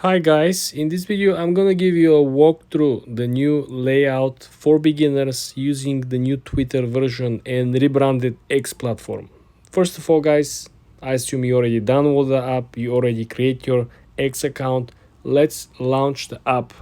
Hi guys, in this video I'm gonna give you a walkthrough the new layout for beginners using the new Twitter version and rebranded X platform. First of all guys, I assume you already download the app, you already create your X account. Let's launch the app.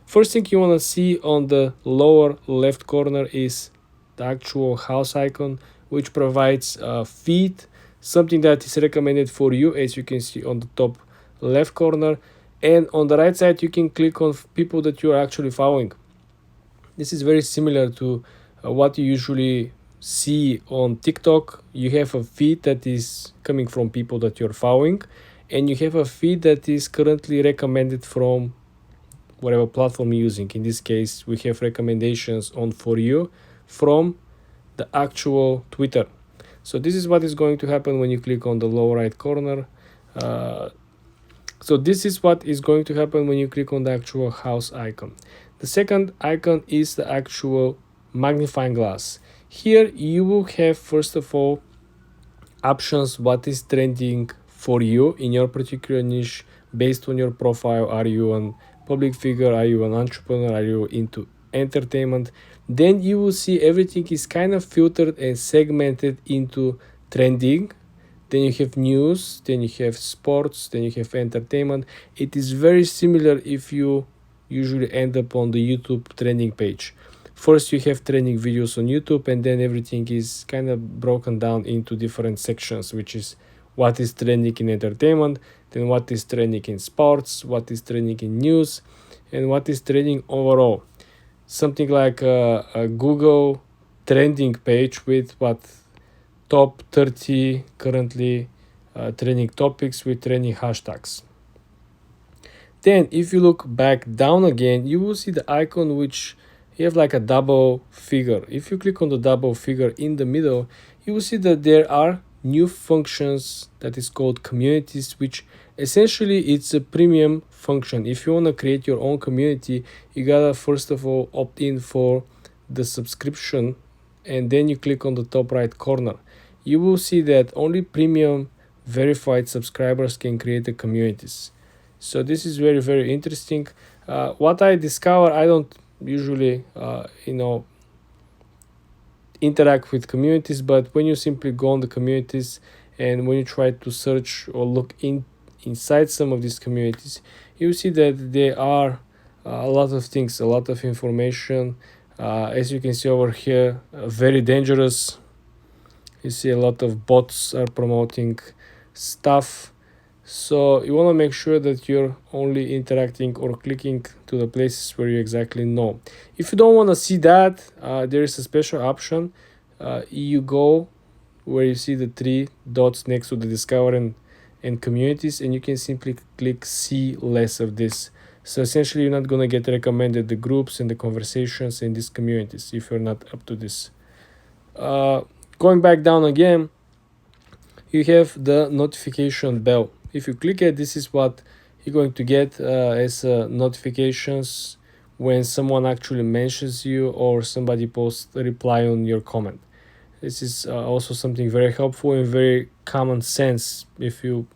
First thing you wanna see on the lower left corner is the actual house icon, which provides a feed, something that is recommended for you, as you can see on the top left corner. And on the right side you can click on people that you are actually following. This is very similar to what you usually see on TikTok. You have a feed that is coming from people that you're following, and you have a feed that is currently recommended from whatever platform you're using. In this case, we have recommendations on For You from the actual Twitter. So this is what is going to happen when you click on the lower right corner. uh, so this is what is going to happen when you click on the actual house icon. The second icon is the actual magnifying glass. Here you will have, first of all, options what is trending for you in your particular niche based on your profile. Are you a public figure? Are you an entrepreneur? Are you into entertainment? Then you will see everything is kind of filtered and segmented into trending. Then you have news, then you have sports, then you have entertainment. It is very similar if you usually end up on the YouTube trending page. First you have trending videos on YouTube, and then everything is kind of broken down into different sections, which is what is trending in entertainment, then what is trending in sports, what is trending in news, and what is trending overall. Something like a Google trending page with what top 30 currently trending topics with trending hashtags. Then if you look back down again, you will see the icon which you have like a double figure. If you click on the double figure in the middle, you will see that there are new functions that is called communities, which essentially it's a premium function. If you want to create your own community, you gotta first of all opt in for the subscription, and then you click on the top right corner. You will see that only premium verified subscribers can create the communities. So this is very, very interesting. What I discover, I don't usually interact with communities, but when you simply go on the communities and when you try to search or look inside some of these communities, you see that there are a lot of things, a lot of information. As you can see over here, very dangerous. You see a lot of bots are promoting stuff. So you want to make sure that you're only interacting or clicking to the places where you exactly know. If you don't want to see that, there is a special option. You go where you see the three dots next to the discover and communities, and you can simply click see less of this. So essentially you're not going to get recommended the groups and the conversations in these communities if you're not up to this. Going back down again, you have the notification bell. If you click it, this is what you're going to get as notifications when someone actually mentions you or somebody posts a reply on your comment. This is also something very helpful and very common sense if you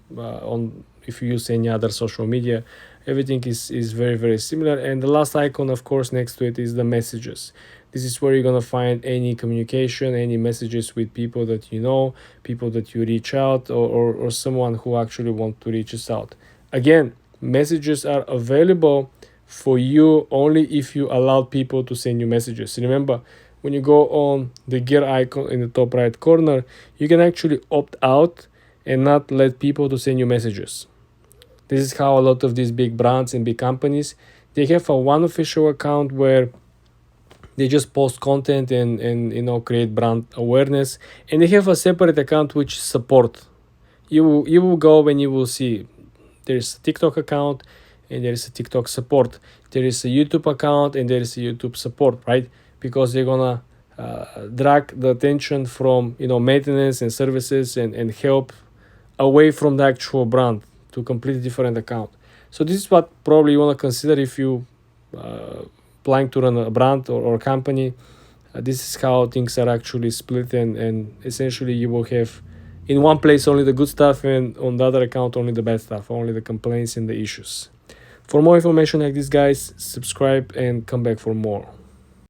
use any other social media. Everything is very, very similar. And the last icon, of course, next to it is the messages. This is where you're going to find any communication, any messages with people that you know, people that you reach out, or someone who actually want to reach us out. Again, messages are available for you only if you allow people to send you messages. Remember, when you go on the gear icon in the top right corner, you can actually opt out and not let people to send you messages. This is how a lot of these big brands and big companies, they have a one official account where they just post content and create brand awareness, and they have a separate account which support. You will go and you will see there's a TikTok account and there is a TikTok support. There is a YouTube account and there is a YouTube support, right? Because they're gonna drag the attention from maintenance and services and help away from the actual brand to a completely different account. So this is what probably you want to consider if you planning to run a brand or company. This is how things are actually split, and essentially you will have in one place only the good stuff and on the other account only the bad stuff, only the complaints and the issues. For more information like this, guys, subscribe and come back for more.